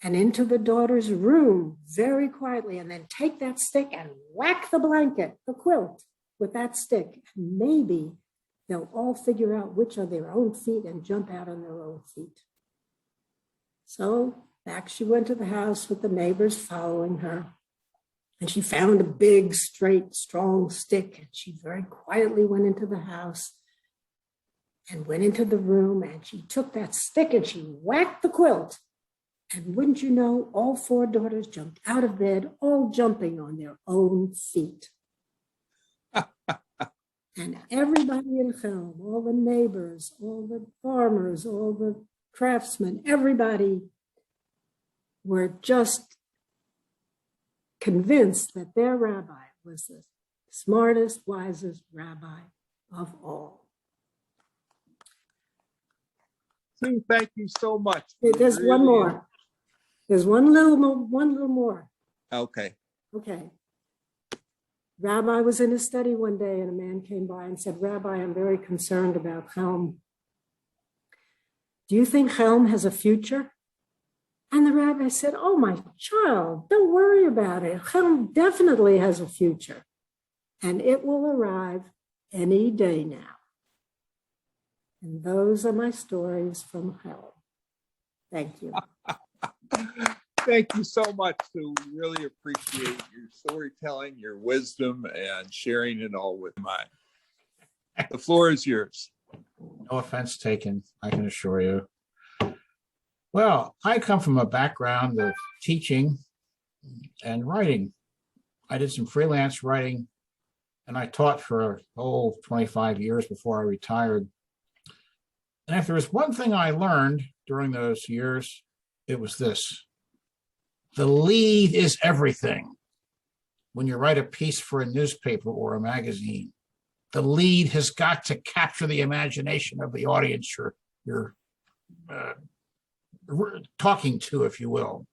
and into the daughter's room very quietly, and then take that stick and whack the blanket, the quilt, with that stick. And maybe they'll all figure out which are their own feet and jump out on their own feet." So back she went to the house with the neighbors following her. And she found a big, straight, strong stick. And she very quietly went into the house and went into the room. And she took that stick and she whacked the quilt. And wouldn't you know, all four daughters jumped out of bed, all jumping on their own feet. And everybody in Chelm, all the neighbors, all the farmers, all the craftsmen, everybody were just convinced that their rabbi was the smartest, wisest rabbi of all. Sue, thank you so much. There's Really- one more. There's one little more. Okay. Okay. Rabbi was in his study one day and a man came by and said, "Rabbi, I'm very concerned about Chelm. Do you think Chelm has a future?" And the rabbi said, "Oh, my child, don't worry about it. Chelm definitely has a future and it will arrive any day now." And those are my stories from Chelm. Thank you. Thank you so much, Sue. We really appreciate your storytelling, your wisdom, and sharing it all with mine. The floor is yours. No offense taken, I can assure you. Well, I come from a background of teaching and writing. I did some freelance writing and I taught for 25 years before I retired. And if there was one thing I learned during those years, it was this: the lead is everything. When you write a piece for a newspaper or a magazine, the lead has got to capture the imagination of the audience you're talking to, if you will.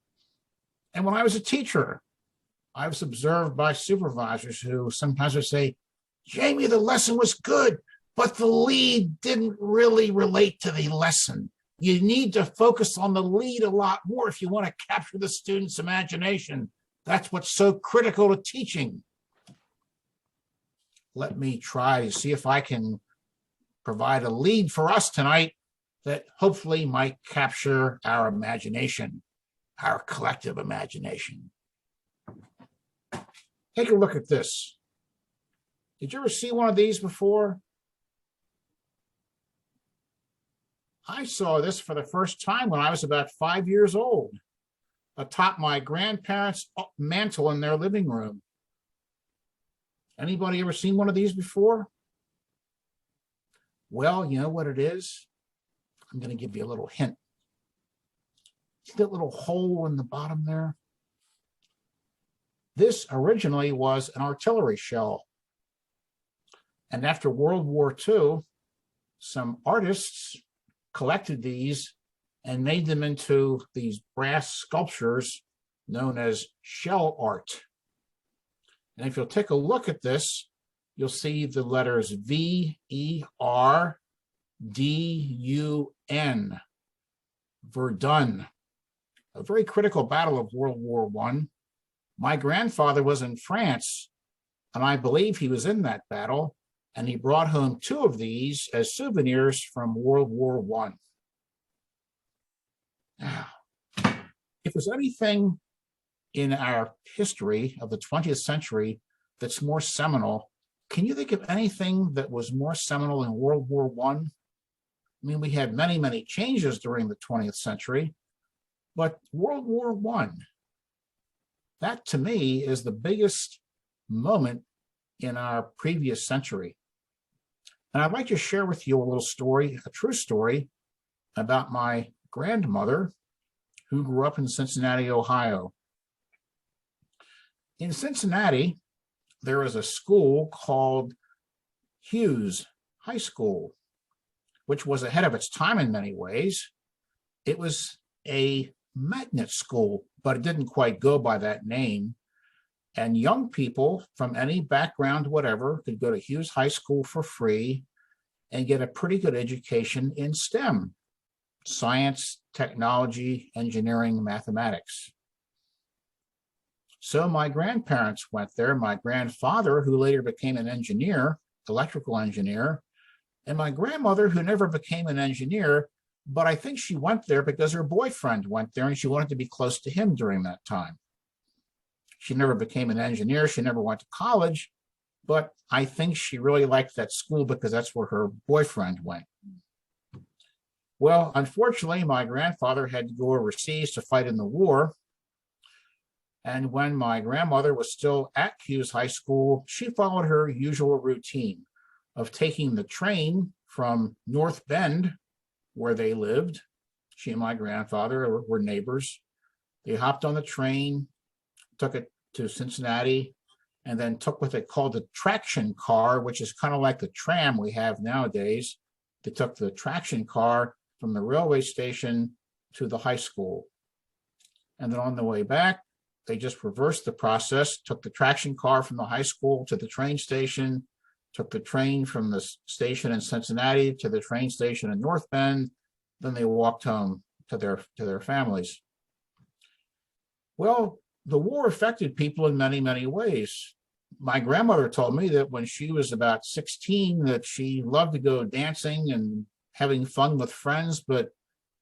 And when I was a teacher, I was observed by supervisors who sometimes would say, "Jamie, the lesson was good, but the lead didn't really relate to the lesson. You need to focus on the lead a lot more if you want to capture the student's imagination. That's what's so critical to teaching." Let me try to see if I can provide a lead for us tonight that hopefully might capture our imagination, our collective imagination. Take a look at this. Did you ever see one of these before? I saw this for the first time when I was about 5 years old, atop my grandparents' mantle in their living room. Anybody ever seen one of these before? Well, you know what it is? I'm going to give you a little hint. See that little hole in the bottom there? This originally was an artillery shell And after World War II, some artists collected these and made them into these brass sculptures known as shell art. And if you'll take a look at this, you'll see the letters V-E-R-D-U-N, Verdun, a very critical battle of World War I. My grandfather was in France, and I believe he was in that battle, and he brought home 2 of these as souvenirs from World War I. Now, if there's anything in our history of the 20th century that's more seminal, can you think of anything that was more seminal in World War I? I mean, we had many, many changes during the 20th century, but World War I, that to me is the biggest moment in our previous century. And I'd like to share with you a little story, a true story about my grandmother who grew up in Cincinnati, Ohio. In Cincinnati, there was a school called Hughes High School, which was ahead of its time in many ways. It was a magnet school, but it didn't quite go by that name. And young people from any background, whatever, could go to Hughes High School for free and get a pretty good education in STEM, science, technology, engineering, mathematics. So my grandparents went there, my grandfather, who later became an engineer, electrical engineer, and my grandmother, who never became an engineer, but I think she went there because her boyfriend went there and she wanted to be close to him during that time. She never became an engineer. She never went to college, but I think she really liked that school because that's where her boyfriend went. Well, unfortunately, my grandfather had to go overseas to fight in the war. And when my grandmother was still at Hughes High School, she followed her usual routine of taking the train from North Bend, where they lived. She and my grandfather were neighbors. They hopped on the train, took it to Cincinnati, and then took what they called the traction car, which is kind of like the tram we have nowadays. They took the traction car from the railway station to the high school. And then on the way back, they just reversed the process, took the traction car from the high school to the train station, took the train from the station in Cincinnati to the train station in North Bend. Then they walked home to their families. Well, the war affected people in many, many ways. My grandmother told me that when she was about 16, that she loved to go dancing and having fun with friends, but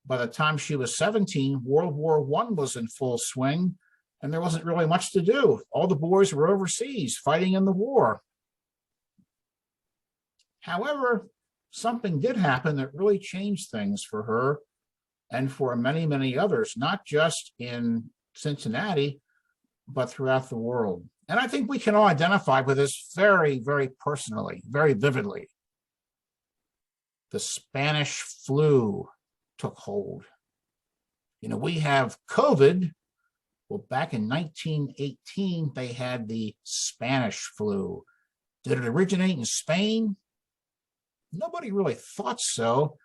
by the time she was 17, World War I was in full swing, and there wasn't really much to do. All the boys were overseas fighting in the war. However, something did happen that really changed things for her and for many, many others, not just in Cincinnati, but throughout the world. And I think we can all identify with this very, very personally, very vividly. The Spanish flu took hold. You know, we have COVID. Well, back in 1918, they had the Spanish flu. Did it originate in Spain? Nobody really thought so.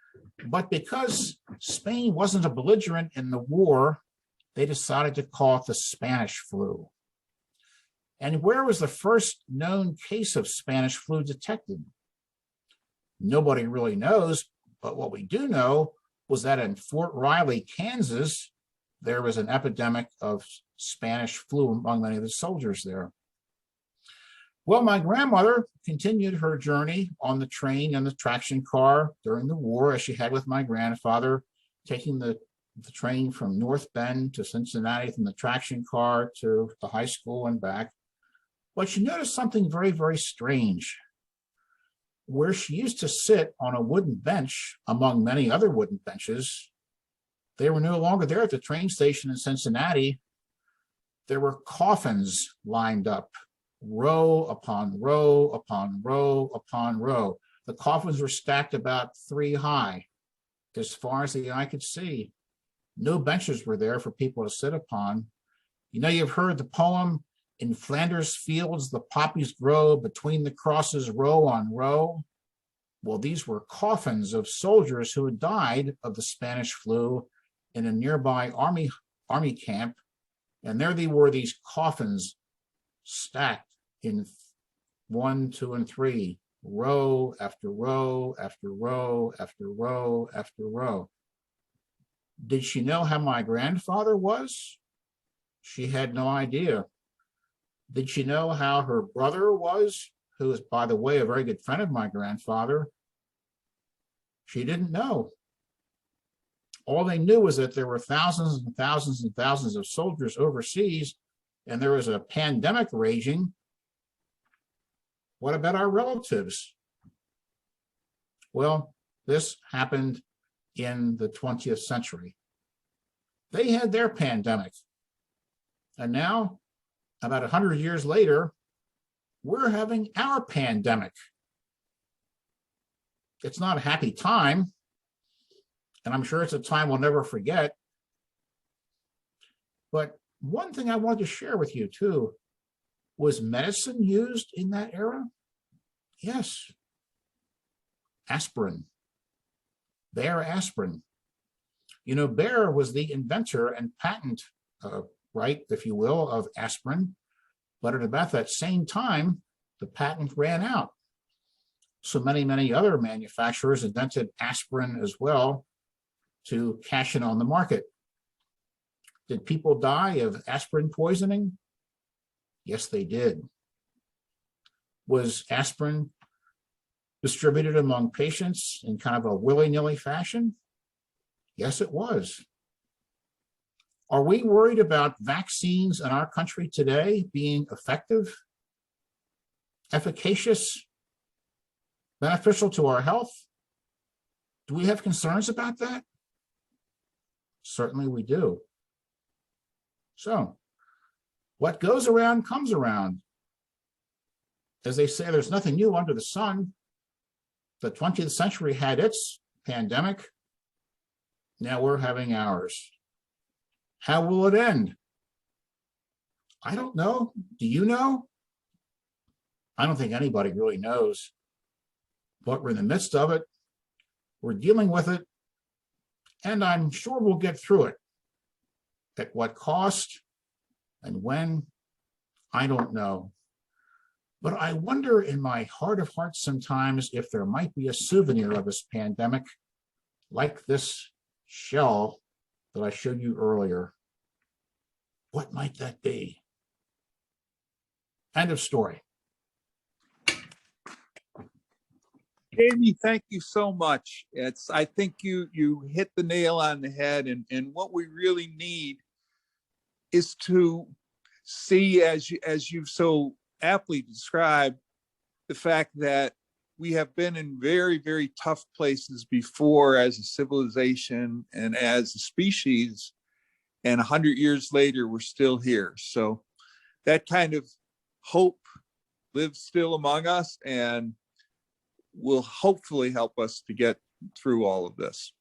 But because Spain wasn't a belligerent in the war, they decided to call it the Spanish flu. And where was the first known case of Spanish flu detected? Nobody really knows, but what we do know was that in Fort Riley, Kansas, there was an epidemic of Spanish flu among many of the soldiers there. Well, my grandmother continued her journey on the train and the traction car during the war, as she had with my grandfather, taking the train from North Bend to Cincinnati, from the traction car to the high school and back. But she noticed something very, very strange. Where she used to sit on a wooden bench among many other wooden benches, they were no longer there at the train station in Cincinnati. There were coffins lined up, row upon row upon row upon row. The coffins were stacked about 3 high, as far as the eye could see. No benches were there for people to sit upon. You know, you've heard the poem, In Flanders fields, the poppies grow between the crosses, row on row. Well, these were coffins of soldiers who had died of the Spanish flu in a nearby army camp. And there they were, these coffins stacked in 1, 2, and 3, row after row after row after row after row. Did she know how my grandfather was? She had no idea. Did she know how her brother was, who is, by the way, a very good friend of my grandfather? She didn't know. All they knew was that there were thousands and thousands and thousands of soldiers overseas, and there was a pandemic raging. What about our relatives? Well, this happened in the 20th century. They had their pandemic. And now, about 100 years later, we're having our pandemic. It's not a happy time, and I'm sure it's a time we'll never forget. But one thing I wanted to share with you too, was medicine used in that era? Yes. Aspirin. Bayer aspirin. You know, Bayer was the inventor and patent right, if you will, of aspirin. But at about that same time, the patent ran out. So many other manufacturers invented aspirin as well to cash in on the market. Did people die of aspirin poisoning? Yes, they did. Was aspirin distributed among patients in kind of a willy-nilly fashion? Yes, it was. Are we worried about vaccines in our country today being effective, efficacious, beneficial to our health? Do we have concerns about that? Certainly we do. So, what goes around comes around. As they say, there's nothing new under the sun. The 20th century had its pandemic. Now we're having ours. How will it end? I don't know. Do you know? I don't think anybody really knows. But we're in the midst of it. We're dealing with it. And I'm sure we'll get through it. At what cost and when, I don't know. But I wonder in my heart of hearts sometimes if there might be a souvenir of this pandemic, like this shell that I showed you earlier. What might that be? End of story. Jamie, thank you so much. I think you hit the nail on the head, and what we really need is to see, as you've so aptly described, the fact that we have been in very, very tough places before as a civilization and as a species, and 100 years later, we're still here. So that kind of hope lives still among us and will hopefully help us to get through all of this.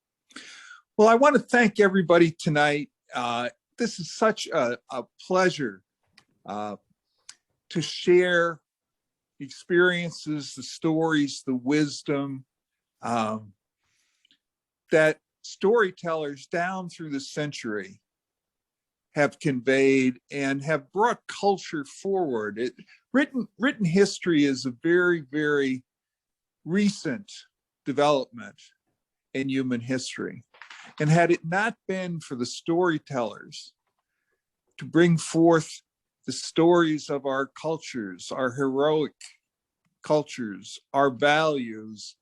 Well, I want to thank everybody tonight. This is such a pleasure to share experiences, the stories, the wisdom that storytellers down through the century have conveyed and have brought culture forward. Written history is a very, very recent development in human history. And had it not been for the storytellers to bring forth the stories of our cultures, our heroic cultures, our values,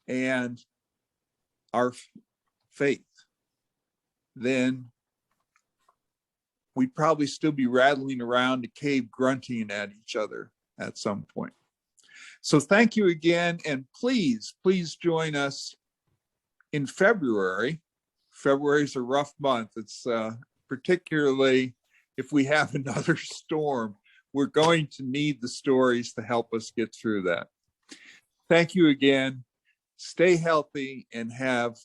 and our faith, then we'd probably still be rattling around a cave grunting at each other at some point. So thank you again, and please join us in February. February is a rough month. It's particularly if we have another storm, we're going to need the stories to help us get through that. Thank you again. Stay healthy and have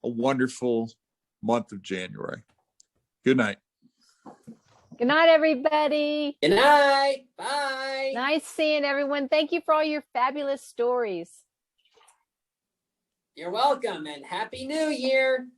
a wonderful month of January. Good night. Good night, everybody. Good night. Bye. Nice seeing everyone. Thank you for all your fabulous stories. You're welcome and Happy New Year.